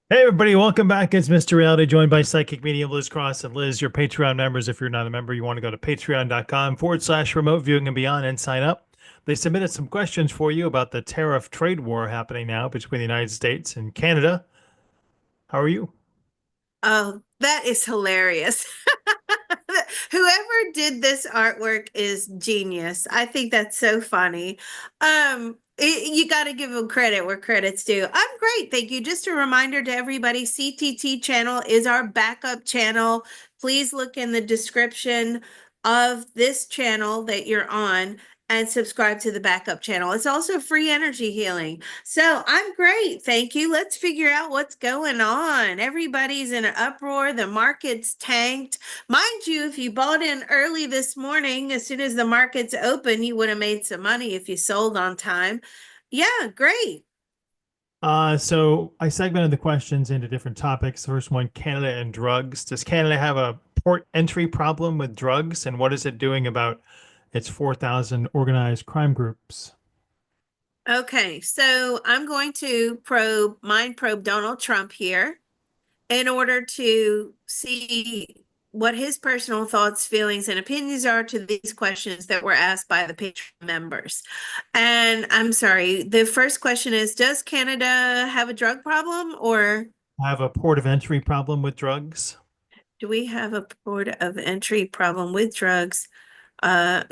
Hey everybody, welcome back. It's Mr. Reality, joined by psychic medium Liz Cross and Liz, your Patreon members. If you're not a member, you want to go to patreon.com/remote viewing and beyond and sign up. They submitted some questions for you about the tariff trade war happening now between the United States and Canada. How are you? Oh, that is hilarious. Whoever did this artwork is genius. I think that's so funny. You got to give them credit where credit's due. I'm great, thank you. Just a reminder to everybody, CTT channel is our backup channel. Please look in the description of this channel that you're on and subscribe to the backup channel. It's also free energy healing. So I'm great. Thank you. Let's figure out what's going on. Everybody's in an uproar. The market's tanked. Mind you, if you bought in early this morning, as soon as the market's open, you would have made some money if you sold on time. Yeah, great. So I segmented the questions into different topics. First one, Canada and drugs. Does Canada have a port entry problem with drugs? And what is it doing about its 4,000 organized crime groups? Okay, so I'm going to mind probe Donald Trump here in order to see what his personal thoughts, feelings, and opinions are to these questions that were asked by the Patreon members. And I'm sorry, the first question is, does Canada have a drug problem, or Have a port of entry problem with drugs? do we have a port of entry problem with drugs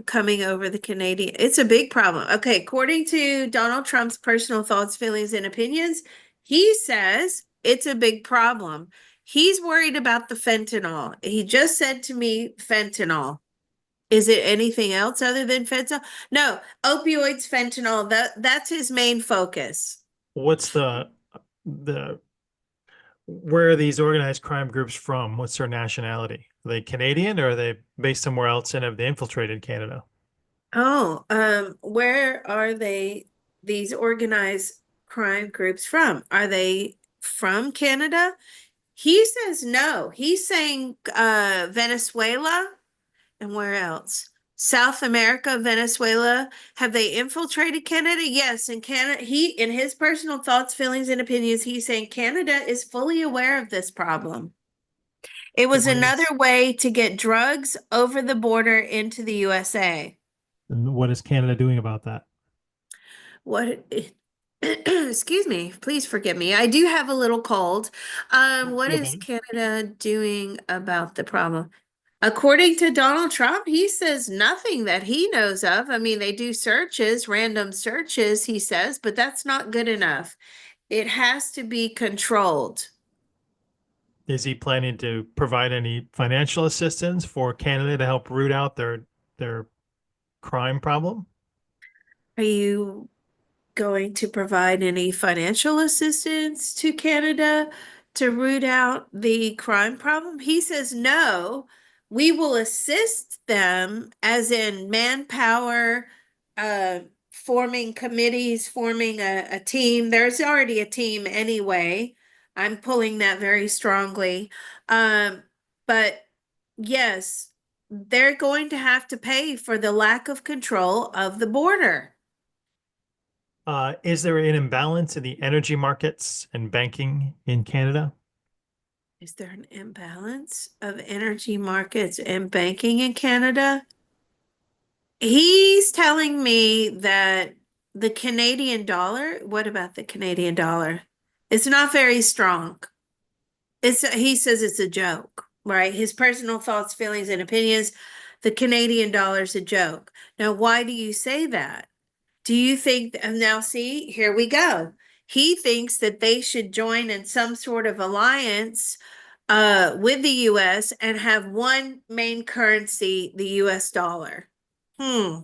coming over the Canadian? It's a big problem. Okay, according to Donald Trump's personal thoughts, feelings, and opinions, he says it's a big problem. He's worried about the fentanyl. He just said to me, fentanyl. Is it anything else other than fentanyl? No, opioids, fentanyl. That's his main focus. What's the where are these organized crime groups from? What's their nationality? Are they Canadian or are they based somewhere else and have they infiltrated Canada? Oh, where are these organized crime groups from? Are they from Canada? He says no. He's saying Venezuela and where else? South America, Venezuela. Have they infiltrated Canada? Yes, in Canada, in his personal thoughts, feelings, and opinions, he's saying Canada is fully aware of this problem. It was What another is way to get drugs over the border into the USA. what is Canada doing about that? What excuse me, please forgive me. I do have a little cold. What Feel is better? Canada doing about the problem? According to Donald Trump, he says nothing that he knows of. I mean, they do searches, random searches, he says, but that's not good enough. It has to be controlled. Is he planning to provide any financial assistance for Canada to help root out their crime problem? Are you going to provide any financial assistance to Canada to root out the crime problem? He says no. We will assist them, as in manpower, forming committees, forming a team. There's already a team anyway. I'm pulling that very strongly. Um, but yes, they're going to have to pay for the lack of control of the border. Is there an imbalance in the energy markets and banking in Canada? Is there an imbalance of energy markets and banking in Canada? He's telling me that the Canadian dollar, what about the Canadian dollar? It's not very strong. He says it's a joke, right? His personal thoughts, feelings, and opinions. The Canadian dollar's a joke. Now, why do you say that? Do you think, and now see, here we go. He thinks that they should join in some sort of alliance with the US and have one main currency, the US dollar. Hmm.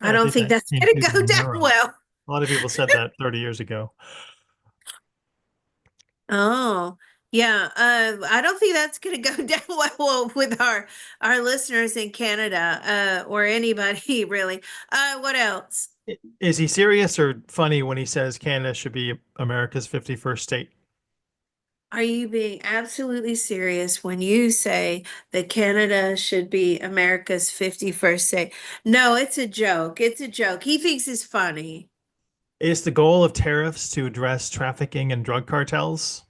I I don't think think that that's came going through to the go down Monero. well. A lot of people said that 30 years ago. Oh, yeah. I don't think that's going to go down well with our listeners in Canada, or anybody really. What else? Is he serious or funny when he says Canada should be America's 51st state? Are you being absolutely serious when you say that Canada should be America's 51st state? No, it's a joke. It's a joke. He thinks it's funny. Is the goal of tariffs to address trafficking and drug cartels?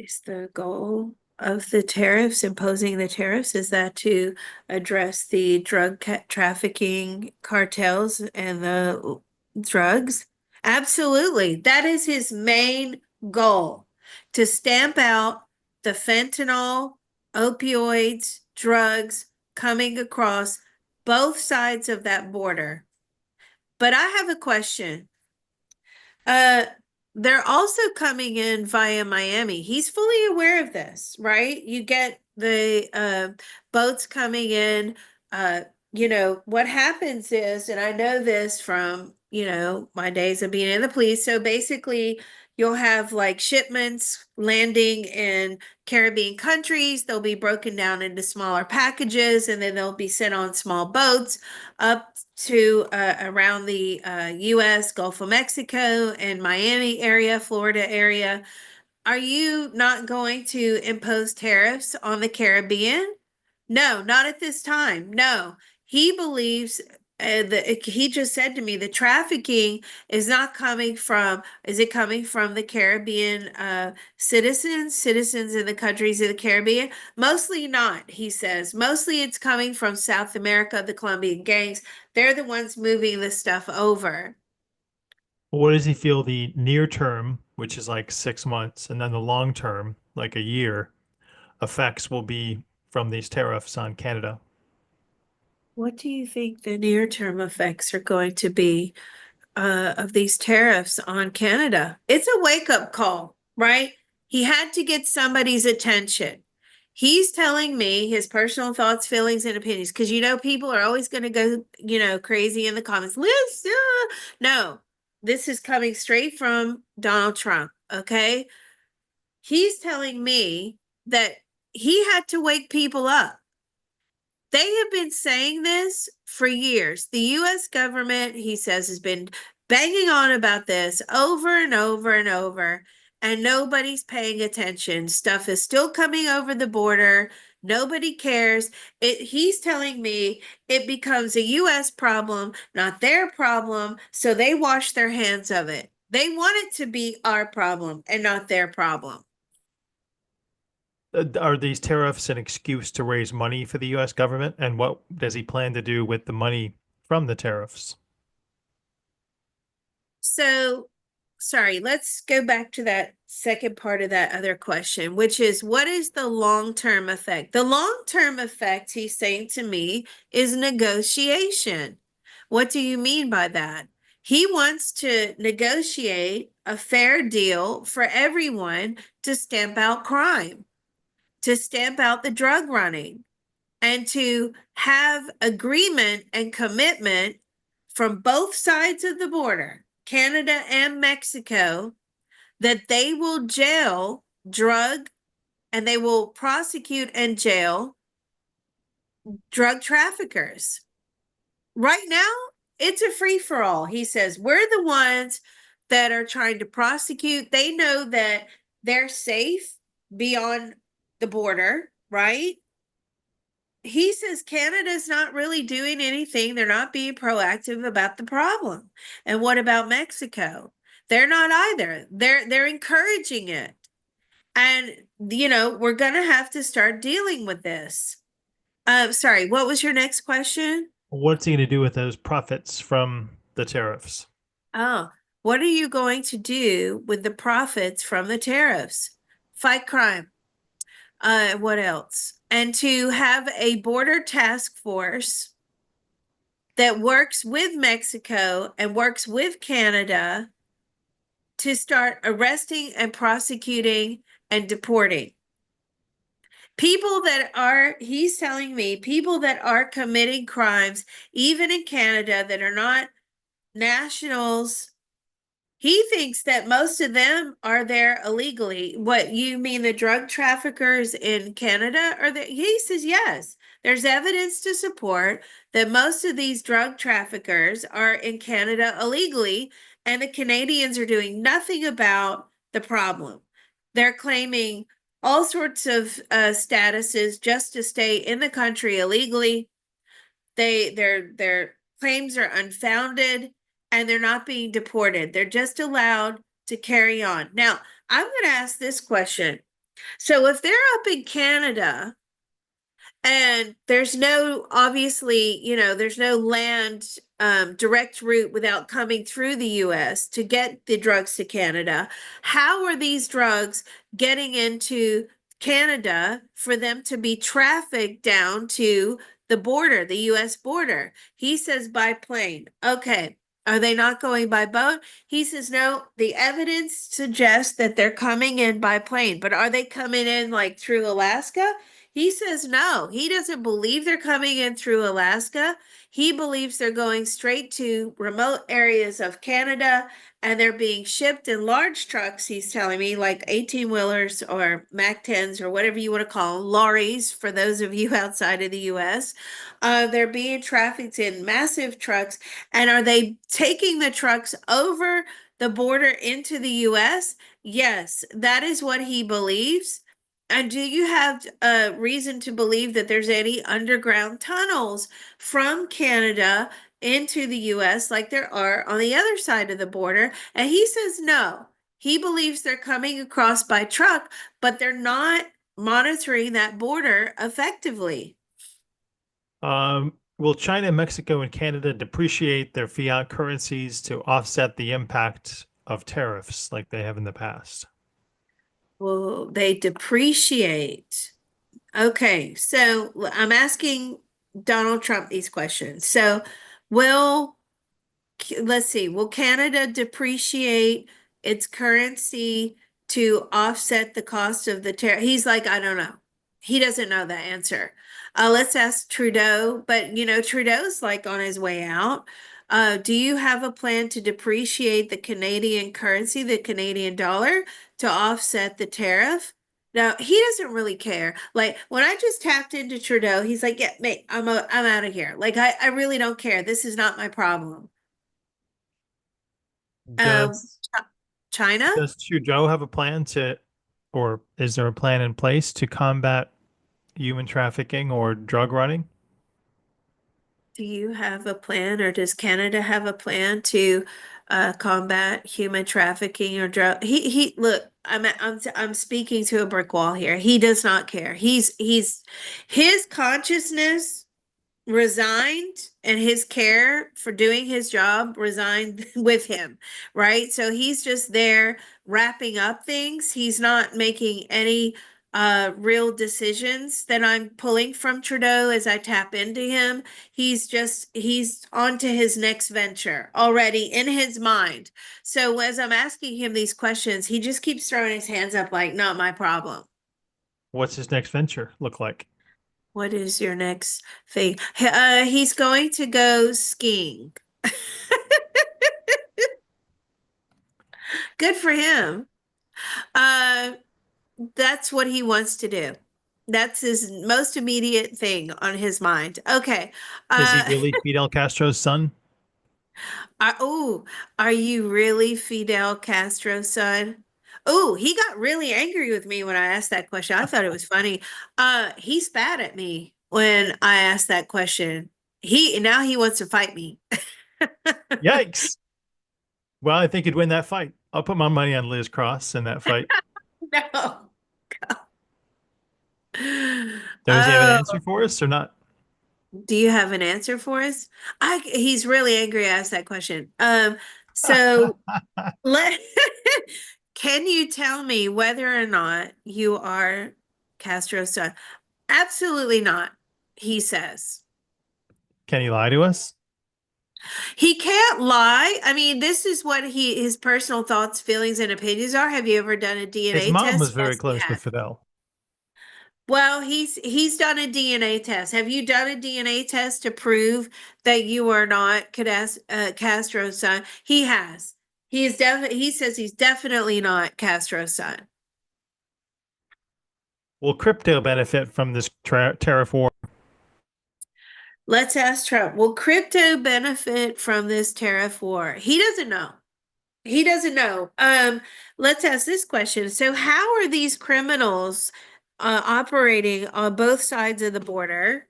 is the goal of the tariffs, imposing the tariffs? Is that to address the trafficking cartels and the drugs? Absolutely. That is his main goal, to stamp out the fentanyl, opioids, drugs coming across both sides of that border. But I have a question. Uh, they're also coming in via Miami. He's fully aware of this, right? You get the boats coming in. Uh, what happens is, and I know this from, my days of being in the police. So basically, you'll have like shipments landing in Caribbean countries. They'll be broken down into smaller packages and then they'll be sent on small boats up to around the US, Gulf of Mexico, and Miami area, Florida area. Are you not going to impose tariffs on the Caribbean? No, not at this time. No, he believes he just said to me the trafficking is not coming from, is it coming from the Caribbean citizens in the countries of the Caribbean? Mostly not, he says. Mostly it's coming from South America, the Colombian gangs. They're the ones moving this stuff over. What does he feel the near term, which is like 6 months, and then the long term, like a year, effects will be from these tariffs on Canada? What do you think the near-term effects are going to be of these tariffs on Canada? It's a wake-up call, right? He had to get somebody's attention. He's telling me his personal thoughts, feelings, and opinions because people are always going to go, crazy in the comments. Liz, no, this is coming straight from Donald Trump. Okay, he's telling me that he had to wake people up. They have been saying this for years. The US government, he says, has been banging on about this over and over and over, and nobody's paying attention. Stuff is still coming over the border. Nobody cares. He's telling me it becomes a US problem, not their problem, so they wash their hands of it. They want it to be our problem and not their problem. Are these tariffs an excuse to raise money for the US government? And what does he plan to do with the money from the tariffs? So, sorry, let's go back to that second part of that other question, which is what is the long-term effect? The long-term effect, he's saying to me, is negotiation. What do you mean by that? He wants to negotiate a fair deal for everyone to stamp out crime, to stamp out the drug running, and to have agreement and commitment from both sides of the border, Canada and Mexico, that they will jail drug and they will prosecute and jail drug traffickers. Right now, it's a free for all. He says, we're the ones that are trying to prosecute. They know that they're safe beyond the border, right? He says Canada's not really doing anything. They're not being proactive about the problem. And what about Mexico? They're not either. They're encouraging it. And we're gonna have to start dealing with this. Sorry, what was your next question? What's he going to do with those profits from the tariffs? Oh, what are you going to do with the profits from the tariffs? Fight crime. What else? And to have a border task force that works with Mexico and works with Canada to start arresting and prosecuting and deporting people that are, he's telling me, people that are committing crimes, even in Canada, that are not nationals. He thinks that most of them are there illegally. What, you mean the drug traffickers in Canada are there? He says yes. There's evidence to support that most of these drug traffickers are in Canada illegally, and the Canadians are doing nothing about the problem. They're claiming all sorts of statuses just to stay in the country illegally. Their claims are unfounded and they're not being deported. They're just allowed to carry on. Now, I'm going to ask this question. So if they're up in Canada and there's no, obviously, there's no land direct route without coming through the US to get the drugs to Canada, how are these drugs getting into Canada for them to be trafficked down to the border, the US border? He says by plane. Okay. Are they not going by boat? He says no, the evidence suggests that they're coming in by plane, but are they coming in like through Alaska? He says no, he doesn't believe they're coming in through Alaska. He believes they're going straight to remote areas of Canada and they're being shipped in large trucks, he's telling me, like 18 wheelers or Mac 10s or whatever you want to call them, lorries for those of you outside of the US. They're being trafficked in massive trucks. And are they taking the trucks over the border into the US? Yes, that is what he believes. And do you have a reason to believe that there's any underground tunnels from Canada into the US like there are on the other side of the border? And he says no. He believes they're coming across by truck, but they're not monitoring that border effectively. Will China, Mexico, and Canada depreciate their fiat currencies to offset the impact of tariffs like they have in the past? Well, they depreciate. Okay, so I'm asking Donald Trump these questions. So, will let's see, will Canada depreciate its currency to offset the cost of the tariff? He's like, I don't know. He doesn't know the answer. Let's ask Trudeau, but Trudeau's like on his way out. Do you have a plan to depreciate the Canadian currency, the Canadian dollar, to offset the tariff? Now he doesn't really care. Like when I just tapped into Trudeau, he's like, "Yeah, mate, I'm out of here. Like I really don't care. This is not my problem." Uh, Does China? does Trudeau have a plan to, or is there a plan in place to combat human trafficking or drug running? Do you have a plan, or does Canada have a plan to combat human trafficking or drug? He look. I'm speaking to a brick wall here. He does not care. He's his consciousness resigned and his care for doing his job resigned with him, right? So he's just there wrapping up things. He's not making any real decisions that I'm pulling from Trudeau as I tap into him. He's on to his next venture already in his mind. So as I'm asking him these questions, he just keeps throwing his hands up like, not my problem. What's his next venture look like? What is your next thing? He's going to go skiing. Good for him. Uh, that's what he wants to do. That's his most immediate thing on his mind. Okay. Is he Uh, really Fidel Castro's son? oh, are you really Fidel Castro's son? Oh, he got really angry with me when I asked that question. I thought it was funny. He spat at me when I asked that question. Now he wants to fight me. Yikes. Well, I think he'd win that fight. I'll put my money on Liz Cross in that fight. No. Does he have an Oh, answer for us or not? do you have an answer for us? He's really angry I asked that question. So let can you tell me whether or not you are Castro's son? Absolutely not, he says. Can he lie to us? He can't lie. I mean, this is what his personal thoughts, feelings, and opinions are. Have you ever done a His DNA mom was test? very Yes, he close with has. Fidel. Well, he's done a DNA test. Have you done a DNA test to prove that you are not Castro's son? He has. He is definitely. He says he's definitely not Castro's son. Will crypto benefit from this tariff war? Let's ask Trump. Will crypto benefit from this tariff war? He doesn't know. He doesn't know. Let's ask this question. So, how are these criminals operating on both sides of the border?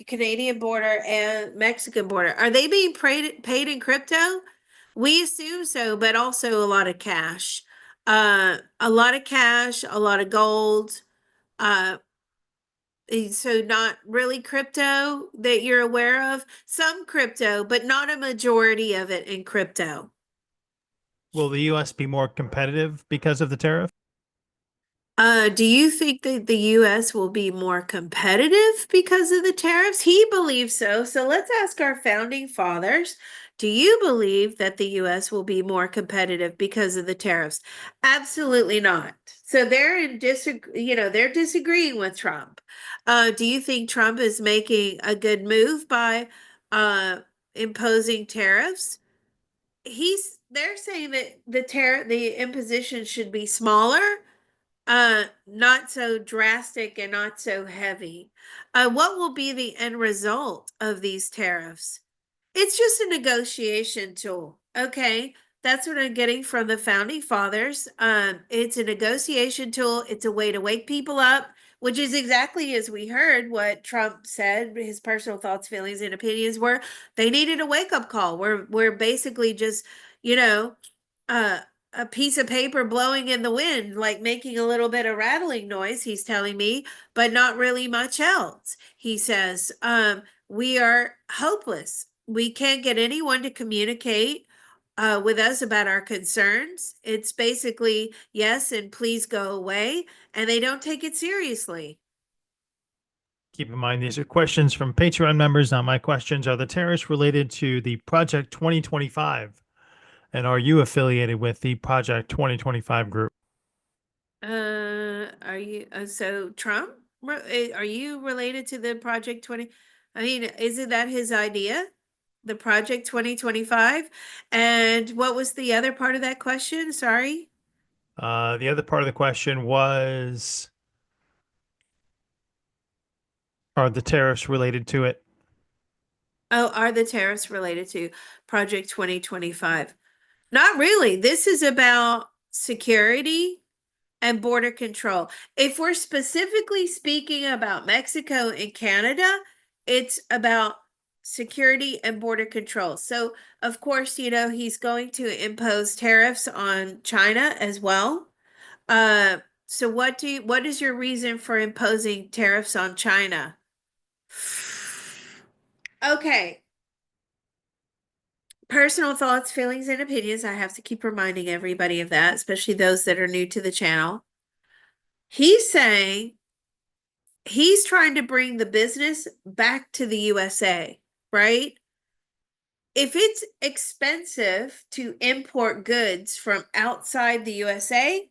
Canadian border and Mexican border. Are they being paid in crypto? We assume so, but also a lot of cash. A lot of cash, a lot of gold. Uh, so not really crypto that you're aware of. Some crypto, but not a majority of it in crypto. Will the U.S. be more competitive because of the tariff? Do you think that the US will be more competitive because of the tariffs? He believes so. So let's ask our founding fathers. Do you believe that the US will be more competitive because of the tariffs? Absolutely not. So they're disagreeing with Trump. Do you think Trump is making a good move by imposing tariffs? They're saying that the imposition should be smaller, not so drastic and not so heavy. What will be the end result of these tariffs? It's just a negotiation tool. Okay. That's what I'm getting from the founding fathers. It's a negotiation tool. It's a way to wake people up, which is exactly as we heard what Trump said, his personal thoughts, feelings, and opinions were. They needed a wake-up call. We're basically just, you know, uh a piece of paper blowing in the wind, like making a little bit of rattling noise, he's telling me, but not really much else. He says, we are hopeless. We can't get anyone to communicate with us about our concerns. It's basically yes and please go away, and they don't take it seriously. Keep in mind, these are questions from Patreon members, not my questions. Are the tariffs related to the Project 2025? And are you affiliated with the Project 2025 group? Are you so Trump? Are you related to the Project 20? I mean, isn't that his idea? The Project 2025? And what was the other part of that question? Sorry. The other part of the question was, are the tariffs related to it? Oh, are the tariffs related to Project 2025? Not really. This is about security and border control. If we're specifically speaking about Mexico and Canada, it's about security and border control. So, of course, he's going to impose tariffs on China as well. Uh, so what is your reason for imposing tariffs on China? Okay. Personal thoughts, feelings, and opinions. I have to keep reminding everybody of that, especially those that are new to the channel. He's saying he's trying to bring the business back to the USA, right? If it's expensive to import goods from outside the USA,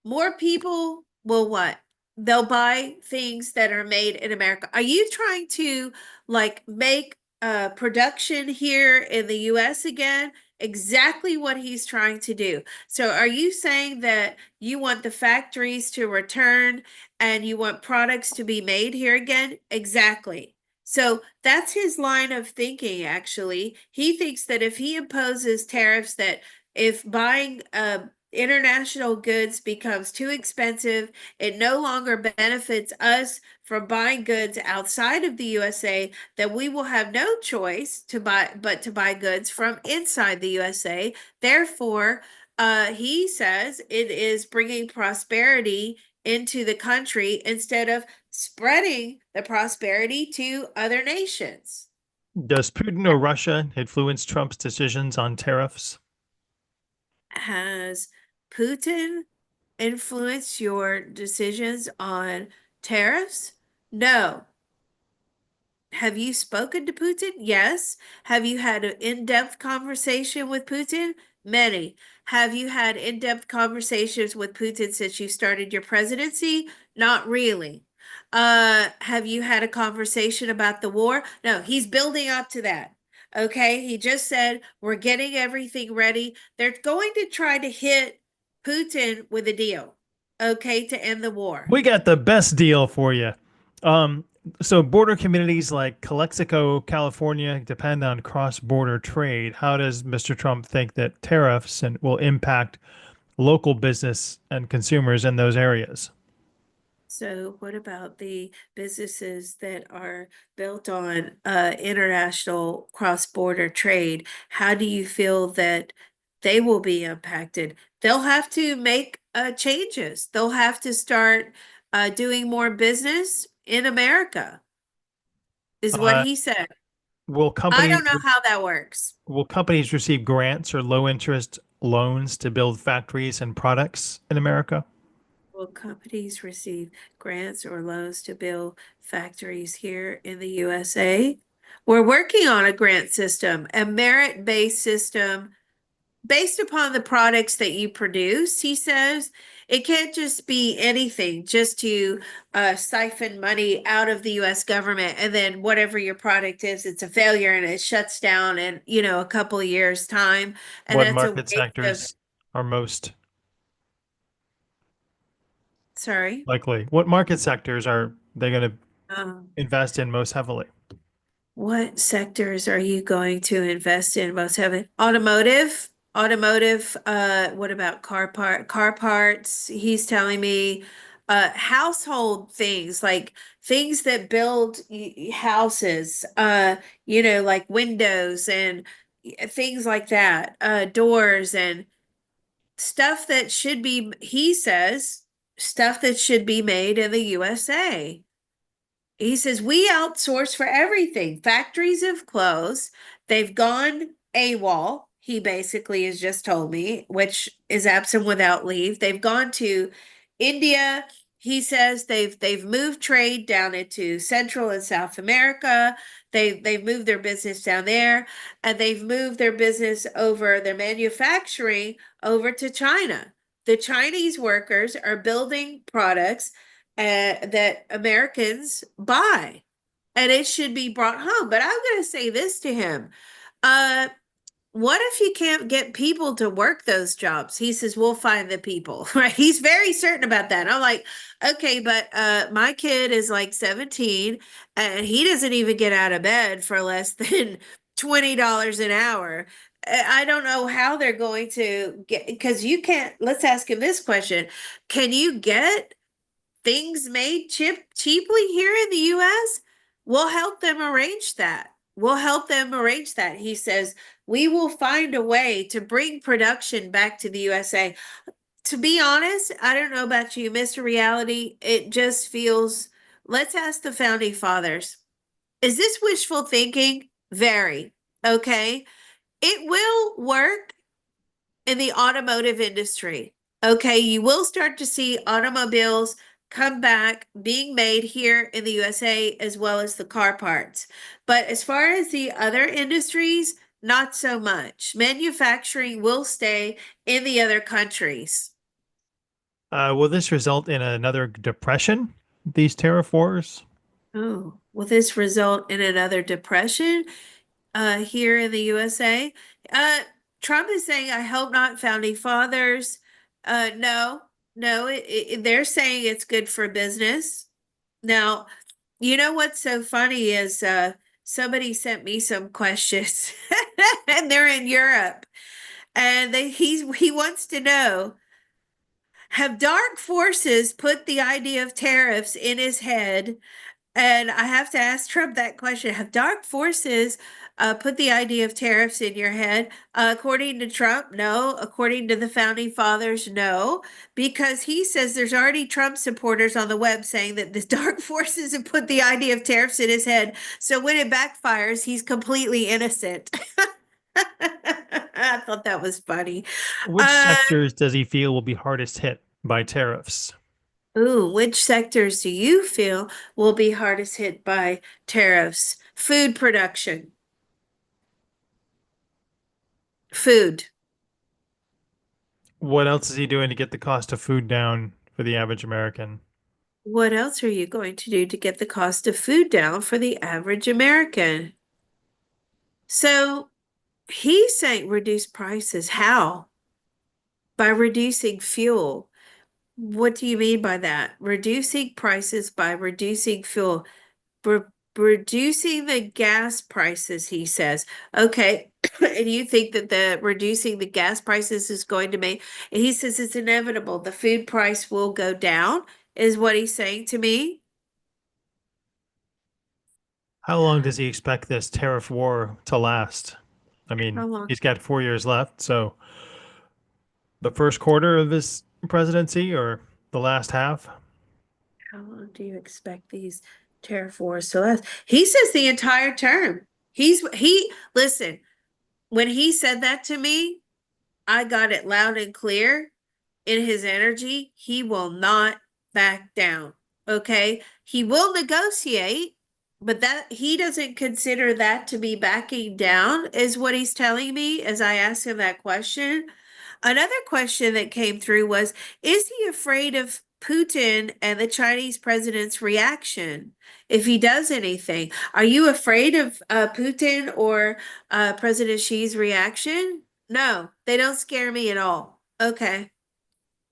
more people will what? They'll buy things that are made in America. Are you trying to like make production here in the US again? Exactly what he's trying to do. So are you saying that you want the factories to return and you want products to be made here again? Exactly. So that's his line of thinking, actually. He thinks that if he imposes tariffs, that if buying international goods becomes too expensive, it no longer benefits us from buying goods outside of the USA, that we will have no choice to buy goods from inside the USA. Therefore, he says it is bringing prosperity into the country instead of spreading the prosperity to other nations. Does Putin or Russia influence Trump's decisions on tariffs? Has Putin influenced your decisions on tariffs? No. Have you spoken to Putin? Yes. Have you had an in-depth conversation with Putin? Many. Have you had in-depth conversations with Putin since you started your presidency? Not really. Have you had a conversation about the war? No, he's building up to that. Okay, he just said we're getting everything ready. They're going to try to hit Putin with a deal, okay, to end the war. We got the best deal for you. Um, so border communities like Calexico, California depend on cross-border trade. How does Mr. Trump think that tariffs will impact local business and consumers in those areas? So what about the businesses that are built on international cross-border trade? How do you feel that they will be impacted? they'll have to make changes. They'll have to start doing more business in America, is what Uh, he said. will I companies don't know how that works. will companies receive grants or low interest loans to build factories and products in America? Will companies receive grants or loans to build factories here in the USA? We're working on a grant system, a merit-based system based upon the products that you produce, he says. It can't just be anything just to siphon money out of the US government, and then whatever your product is, it's a failure and it shuts down in, a couple of years' time. And What that's a market waste of, sectors are most sorry. likely? What market sectors are they going to Um, invest in most heavily? What sectors are you going to invest in most heavily? Automotive, what about car parts? He's telling me household things, like things that build houses, like windows and things like that, doors and stuff that should be, he says, stuff that should be made in the USA. He says, we outsource for everything. Factories have closed. They've gone AWOL. He basically has just told me, which is absent without leave. They've gone to India. He says they've moved trade down into Central and South America. They've moved their business down there, and they've moved their business over their manufacturing over to China. The Chinese workers are building products that Americans buy, and it should be brought home. But I'm going to say this to him. Uh, what if you can't get people to work those jobs? He says, we'll find the people, right? He's very certain about that. I'm like, okay, but my kid is like 17 and he doesn't even get out of bed for less than $20 an hour. I don't know how they're going to get, because you can't, let's ask him this question. Can you get things made cheaply here in the US? We'll help them arrange that. We'll help them arrange that. He says, we will find a way to bring production back to the USA. To be honest, I don't know about you, Mr. Reality. It just feels, let's ask the founding fathers. Is this wishful thinking? Very. Okay. It will work in the automotive industry. Okay, you will start to see automobiles come back being made here in the USA, as well as the car parts. But as far as the other industries, not so much. Manufacturing will stay in the other countries. Will this result in another depression? These tariff wars? Oh, will this result in another depression here in the USA? Uh, Trump is saying, I hope not, founding fathers. No, no, they're saying it's good for business. Now, you know what's so funny is somebody sent me some questions and they're in Europe, and he wants to know, have dark forces put the idea of tariffs in his head? And I have to ask Trump that question. Have dark forces put the idea of tariffs in your head? According to Trump, no. According to the founding fathers, no. Because he says there's already Trump supporters on the web saying that the dark forces have put the idea of tariffs in his head. So when it backfires, he's completely innocent. I thought that was funny. Which Uh, sectors does he feel will be hardest hit by tariffs? Ooh, which sectors do you feel will be hardest hit by tariffs? Food production, food. What else is he doing to get the cost of food down for the average American? What else are you going to do to get the cost of food down for the average American? So he's saying reduce prices. How? By reducing fuel. What do you mean by that? Reducing prices by reducing fuel. Reducing the gas prices, he says. Okay. And you think that the reducing the gas prices is going to make, and he says it's inevitable. The food price will go down, is what he's saying to me. How long does he expect this tariff war to last? I How mean, long? he's got 4 years left, so The first quarter of his presidency or the last half? How long do you expect these tariff wars to last? He says the entire term. Listen, when he said that to me, I got it loud and clear in his energy. He will not back down. Okay. He will negotiate, but that he doesn't consider that to be backing down, is what he's telling me as I asked him that question. Another question that came through was, is he afraid of Putin and the Chinese president's reaction if he does anything? Are you afraid of Putin or President Xi's reaction? No, they don't scare me at all. Okay.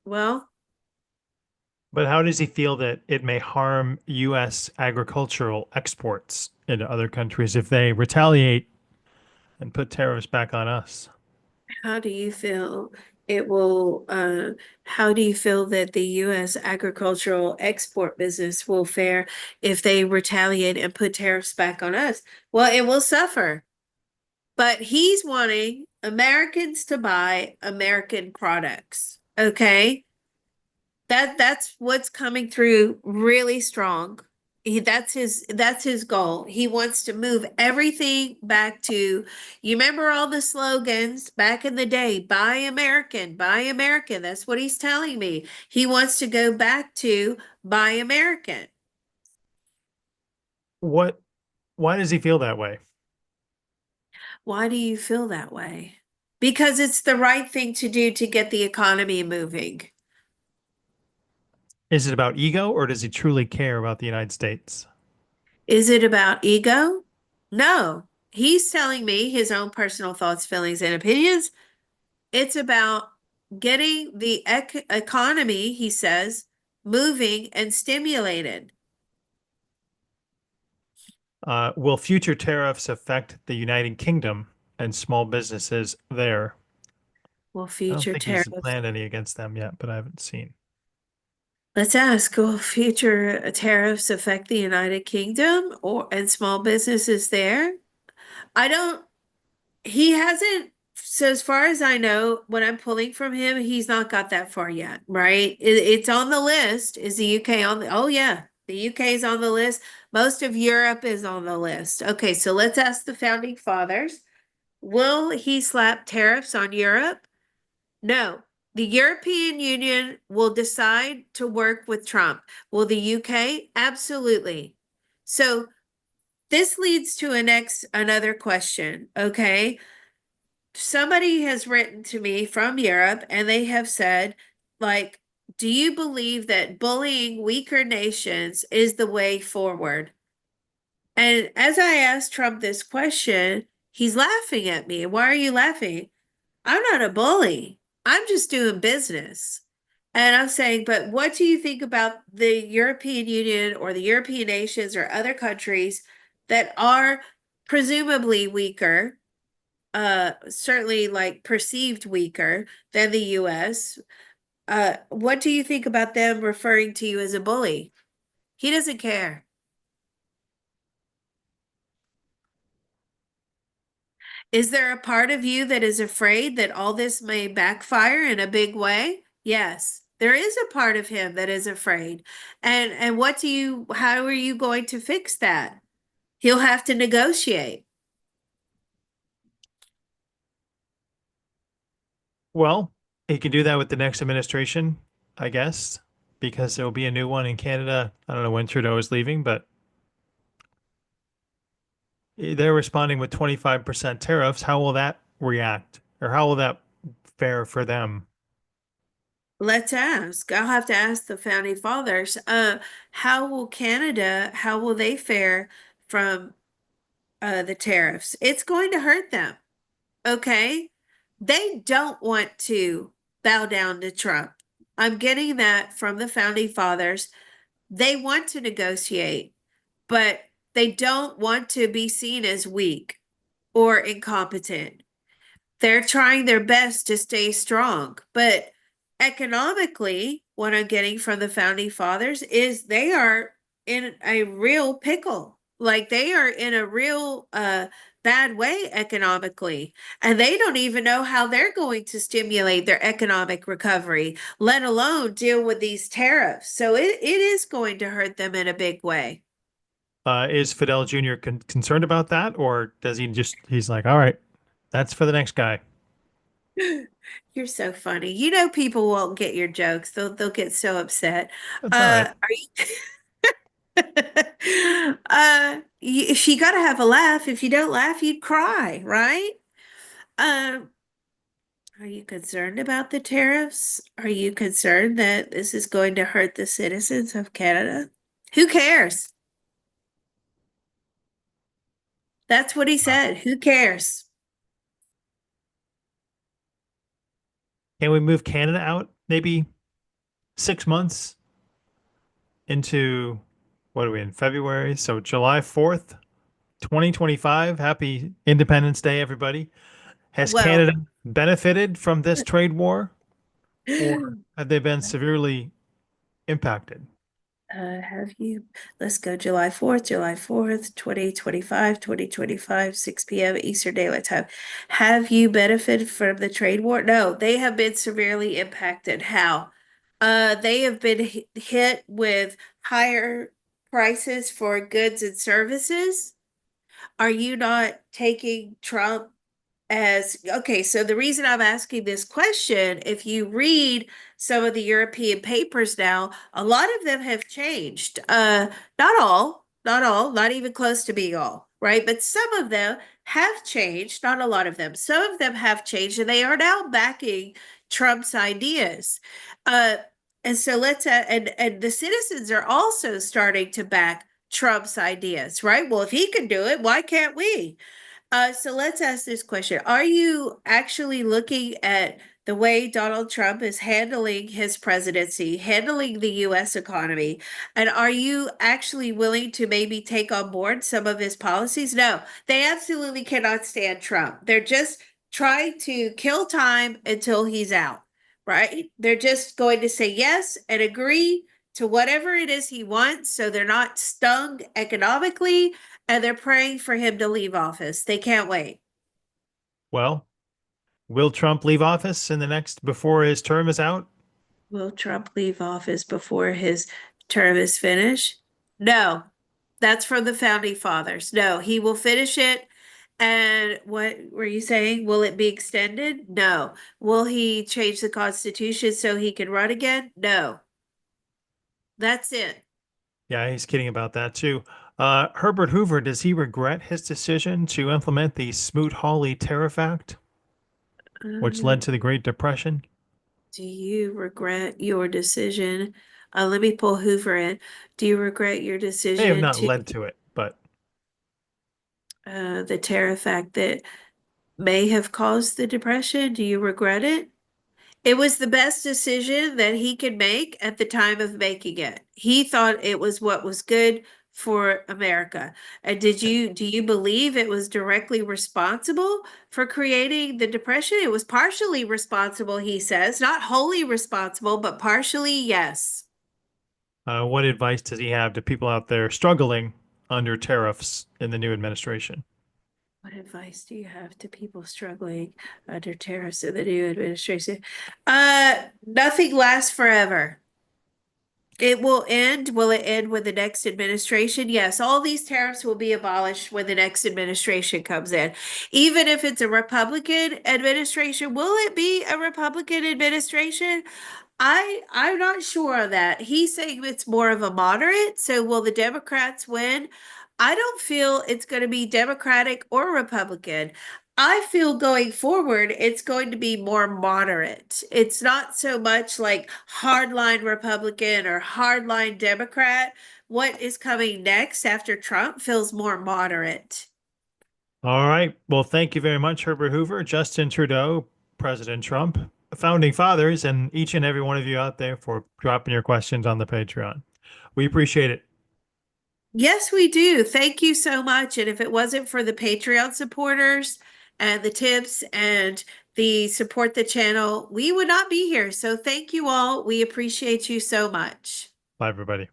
Well, But how does he feel that it may harm U.S. agricultural exports into other countries if they retaliate and put tariffs back on us? how do you feel it will, how do you feel that the US agricultural export business will fare if they retaliate and put tariffs back on us? Well, it will suffer. But he's wanting Americans to buy American products. Okay. That's what's coming through really strong. That's his goal. He wants to move everything back to, you remember all the slogans back in the day, buy American, buy American. That's what he's telling me. He wants to go back to buy American. What, why does he feel that way? Why do you feel that way? Because it's the right thing to do to get the economy moving. Is it about ego or does he truly care about the United States? Is it about ego? No. He's telling me his own personal thoughts, feelings, and opinions. It's about getting the economy, he says, moving and stimulated. Will future tariffs affect the United Kingdom and small businesses there? Will I don't future think he's tariffs, planned any against them yet, but I haven't seen. let's ask, will future tariffs affect the United Kingdom or and small businesses there? I don't, he hasn't, so as far as I know, what I'm pulling from him, he's not got that far yet, right? It's on the list. Is the UK on the, oh yeah, the UK is on the list. Most of Europe is on the list. Okay, so let's ask the founding fathers. Will he slap tariffs on Europe? No. The European Union will decide to work with Trump. Will the UK? Absolutely. So this leads to another question, okay? Somebody has written to me from Europe and they have said, like, do you believe that bullying weaker nations is the way forward? And as I asked Trump this question, he's laughing at me. Why are you laughing? I'm not a bully. I'm just doing business. And I'm saying, but what do you think about the European Union or the European nations or other countries that are presumably weaker, certainly like perceived weaker than the US? What do you think about them referring to you as a bully? He doesn't care. Is there a part of you that is afraid that all this may backfire in a big way? Yes, there is a part of him that is afraid. And how are you going to fix that? He'll have to negotiate. Well, he can do that with the next administration, I guess, because there will be a new one in Canada. I don't know when Trudeau is leaving, but they're responding with 25% tariffs. How will that react? Or how will that fare for them? Let's ask. I'll have to ask the founding fathers. How will they fare from the tariffs? It's going to hurt them. Okay. They don't want to bow down to Trump. I'm getting that from the founding fathers. They want to negotiate, but they don't want to be seen as weak or incompetent. They're trying their best to stay strong, but economically, what I'm getting from the founding fathers is they are in a real pickle. Like they are in a real bad way economically, and they don't even know how they're going to stimulate their economic recovery, let alone deal with these tariffs. So it is going to hurt them in a big way. Is Fidel Jr. Concerned about that, or does he just he's like, all right, that's for the next guy. You're so funny. You know people won't get your jokes. They'll get so upset. That's all right. Are you if you gotta have a laugh, if you don't laugh, you'd cry, right? Um, are you concerned about the tariffs? Are you concerned that this is going to hurt the citizens of Canada? Who cares? That's what he Uh, said. Who cares? can we move Canada out maybe 6 months into what are we in February? So July 4th, 2025. Happy Independence Day, everybody. Has Well, Canada benefited from this trade war, or have they been severely impacted? have you, let's go July 4th, 2025, 6 p.m. Eastern Daylight Time. Have you benefited from the trade war? No, they have been severely impacted. How? They have been hit with higher prices for goods and services. Are you not taking Trump as okay? So the reason I'm asking this question, if you read some of the European papers now, a lot of them have changed. Not all, not even close to being all, right? But some of them have changed, not a lot of them. Some of them have changed, and they are now backing Trump's ideas. Uh, and so and the citizens are also starting to back Trump's ideas, right? Well, if he can do it, why can't we? So let's ask this question. Are you actually looking at the way Donald Trump is handling his presidency, handling the US economy, and are you actually willing to maybe take on board some of his policies? No, they absolutely cannot stand Trump. They're just trying to kill time until he's out, right? They're just going to say yes and agree to whatever it is he wants so they're not stung economically, and they're praying for him to leave office. They can't wait. Well, will Trump leave office in the next before his term is out? Will Trump leave office before his term is finished? No, that's from the founding fathers. No, he will finish it. And what were you saying? Will it be extended? No. Will he change the Constitution so he can run again? No. That's it. Yeah, he's kidding about that too. Herbert Hoover, does he regret his decision to implement the Smoot-Hawley Tariff Act, which led Um, to the Great Depression? do you regret your decision? Let me pull Hoover in. Do you regret your May have decision not to led to it, but the tariff act that may have caused the depression? Do you regret it? It was the best decision that he could make at the time of making it. He thought it was what was good for America. And do you believe it was directly responsible for creating the depression? It was partially responsible, he says, not wholly responsible, but partially, yes. what advice does he have to people out there struggling under tariffs in the new administration? What advice do you have to people struggling under tariffs in the new administration? Nothing lasts forever. It will end. Will it end with the next administration? Yes, all these tariffs will be abolished when the next administration comes in. Even if it's a Republican administration, will it be a Republican administration? I'm not sure of that. He's saying it's more of a moderate. So will the Democrats win? I don't feel it's going to be Democratic or Republican. I feel going forward, it's going to be more moderate. It's not so much like hardline Republican or hardline Democrat. What is coming next after Trump feels more moderate. All right. Well, thank you very much, Herbert Hoover, Justin Trudeau, President Trump, founding fathers, and each and every one of you out there for dropping your questions on the Patreon. We appreciate it. Yes, we do. Thank you so much. And if it wasn't for the Patreon supporters and the tips and the support the channel, we would not be here. So thank you all. We appreciate you so much. Bye, everybody.